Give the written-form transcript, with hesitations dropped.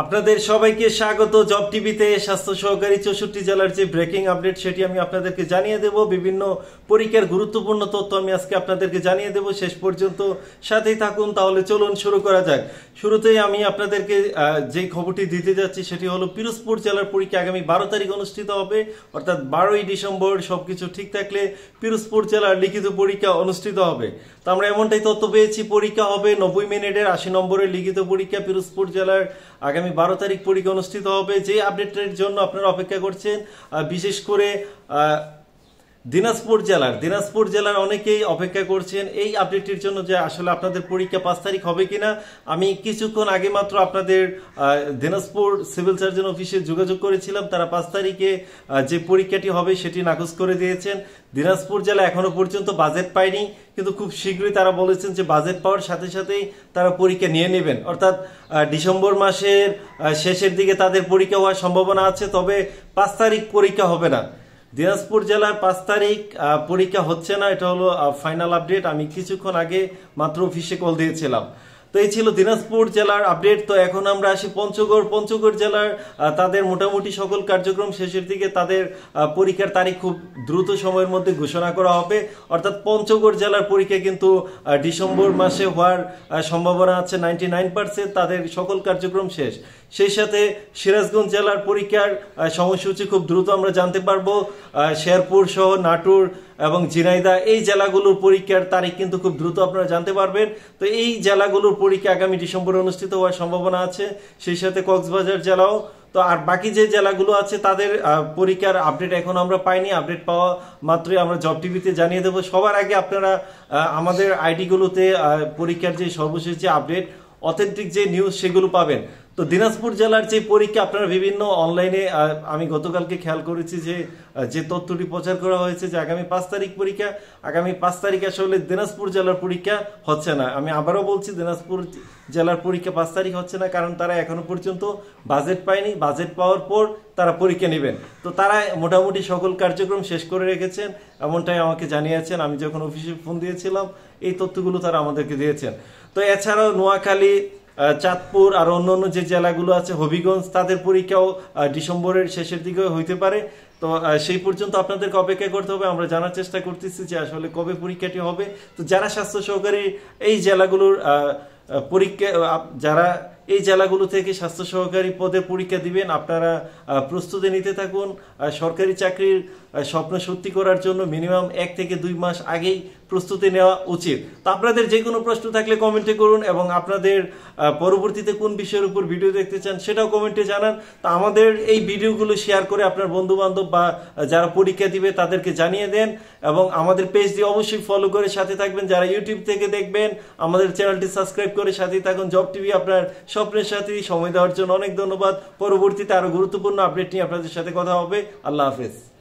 আপনাদের সবাইকে স্বাগত জব টিভিতে। স্বাস্থ্য সহকারী 64 জেলার যে ব্রেকিং আপডেট সেটি আমি আপনাদেরকে জানিয়ে দেব। বিভিন্ন পরীক্ষার গুরুত্বপূর্ণ তথ্য আমি আজকে আপনাদেরকে জানিয়ে দেব। শেষ পর্যন্ত সাথেই থাকুন। তাহলে চলুন শুরু করা যাক। শুরুতেই আমি আপনাদেরকে যে খবরটি দিতে যাচ্ছি সেটি হলো পিরোজপুর জেলার পরীক্ষা আগামী 12 তারিখ অনুষ্ঠিত হবে, অর্থাৎ 12ই ডিসেম্বর সবকিছু ঠিক থাকলে পিরোজপুর জেলার লিখিত পরীক্ষা অনুষ্ঠিত হবে। তো আমরা এমনটাই তথ্য পেয়েছি। পরীক্ষা হবে 90 মিনিটের 80 নম্বরের লিখিত পরীক্ষা। পিরোজপুর জেলার আগামী 12 তারিখ পরীক্ষা অনুষ্ঠিত হবে। যে আপডেটের জন্য আপনারা অপেক্ষা করছেন, বিশেষ করে দিনাজপুর জেলার অনেকেই অপেক্ষা করছেন এই আপডেটের জন্য যে আসলে আপনাদের পরীক্ষা 5 তারিখ হবে কিনা। আমি কিছুক্ষণ আগে মাত্র আপনাদের দিনাজপুর সিভিল সার্জন অফিসে যোগাযোগ করেছিলাম। তারা 5 তারিখে যে পরীক্ষাটি হবে সেটি নাকচ করে দিয়েছেন। দিনাজপুর জেলা এখনো পর্যন্ত বাজেট পায়নি, কিন্তু খুব শীঘ্রই তারা বলেছেন যে বাজেট পাওয়ার সাথে সাথেই তারা পরীক্ষা নিয়ে নেবেন, অর্থাৎ ডিসেম্বর মাসের শেষের দিকে তাদের পরীক্ষা হওয়ার সম্ভাবনা আছে। তবে 5 তারিখ পরীক্ষা হবে না। দিনাজপুর জেলার 5 তারিখ পরীক্ষা হচ্ছে না, এটা হলো ফাইনাল আপডেট। আমি কিছুক্ষণ আগে মাত্র অফিসে কল দিয়েছিলাম। তো এই ছিল দিনাজপুর জেলার আপডেট। তো এখন আমরা আসি পঞ্চগড় জেলার তাদের মোটামুটি সকল কার্যক্রম শেষের দিকে। তাদের পরীক্ষার তারিখ খুব দ্রুত সময়ের মধ্যে ঘোষণা করা হবে, অর্থাৎ পঞ্চগড় জেলার পরীক্ষা কিন্তু ডিসেম্বর মাসে হওয়ার সম্ভাবনা আছে 99%। তাদের সকল কার্যক্রম শেষ। সেই সাথে সিরাজগঞ্জ জেলার পরীক্ষার সময়সূচি খুব দ্রুত আমরা জানতে পারবো। শেরপুর সহ নাটোর এবং ঝিনাইদহ এই জেলাগুলোর পরীক্ষার তারিখ কিন্তু খুব দ্রুত আপনারা জানতে পারবেন। তো এই জেলাগুলোর পরীক্ষা আগামী ডিসেম্বরে অনুষ্ঠিত হওয়ার সম্ভাবনা আছে। সেই সাথে কক্সবাজার জেলাও। তো আর বাকি যে জেলাগুলো আছে তাদের পরীক্ষার আপডেট এখন আমরা পাইনি। আপডেট পাওয়া মাত্রই আমরা জব টিভিতে জানিয়ে দেবো। সবার আগে আপনারা আমাদের আইডিগুলোতে পরীক্ষার যে সর্বশেষ যে আপডেট, অথেন্টিক যে নিউজ সেগুলো পাবেন। তো দিনাজপুর জেলার যে পরীক্ষা আপনারা বিভিন্ন অনলাইনে, আমি গতকালকে খেয়াল করেছি যে তথ্যটি প্রচার করা হয়েছে যে আগামী 5 তারিখ পরীক্ষা। আগামী 5 তারিখ আসলে দিনাজপুর জেলার পরীক্ষা হচ্ছে না। আমি আবারও বলছি, দিনাজপুর জেলার পরীক্ষা 5 তারিখ হচ্ছে না, কারণ তারা এখনো পর্যন্ত বাজেট পায়নি। বাজেট পাওয়ার পর তারা পরীক্ষা নেবেন। তো তারা মোটামুটি সকল কার্যক্রম শেষ করে রেখেছেন, এমনটাই আমাকে জানিয়েছেন। আমি যখন অফিসে ফোন দিয়েছিলাম এই তথ্যগুলো তারা আমাদেরকে দিয়েছেন। তো এছাড়াও নোয়াখালী, চাঁদপুর আর অন্যান্য যে জেলাগুলো আছে, হবিগঞ্জ, তাদের পরীক্ষাও ডিসেম্বরের শেষের দিকে হইতে পারে। তো সেই পর্যন্ত আপনাদেরকে অপেক্ষা করতে হবে। আমরা জানার চেষ্টা করতেছি যে আসলে কবে পরীক্ষাটি হবে। তো যারা স্বাস্থ্য সহকারী এই জেলাগুলোর পরীক্ষা, যারা এই জেলাগুলো থেকে স্বাস্থ্য সহকারী পদের পরীক্ষা দিবেন, আপনারা প্রস্তুতি নিতে থাকুন। সরকারি চাকরির স্বপ্ন সত্যি করার জন্য মিনিমাম 1 থেকে 2 মাস আগেই প্রস্তুতি নেওয়া উচিত। তো আপনাদের যে কোনো প্রশ্ন থাকলে কমেন্টে করুন, এবং আপনাদের পরবর্তীতে কোন বিষয়ের উপর ভিডিও দেখতে চান সেটাও কমেন্টে জানান। তো আমাদের এই ভিডিওগুলো শেয়ার করে আপনার বন্ধু বান্ধব বা যারা পরীক্ষা দিবে তাদেরকে জানিয়ে দেন, এবং আমাদের পেজ দিয়ে অবশ্যই ফলো করে সাথে থাকবেন। যারা ইউটিউব থেকে দেখবেন আমাদের চ্যানেলটি সাবস্ক্রাইব করে সাথেই থাকুন। জব টিভি আপনার স্বপ্নের সাথে সময় দেওয়ার জন্য অনেক ধন্যবাদ। পরবর্তীতে আরো গুরুত্বপূর্ণ আপডেট নিয়ে আপনাদের সাথে কথা হবে। আল্লাহ হাফেজ।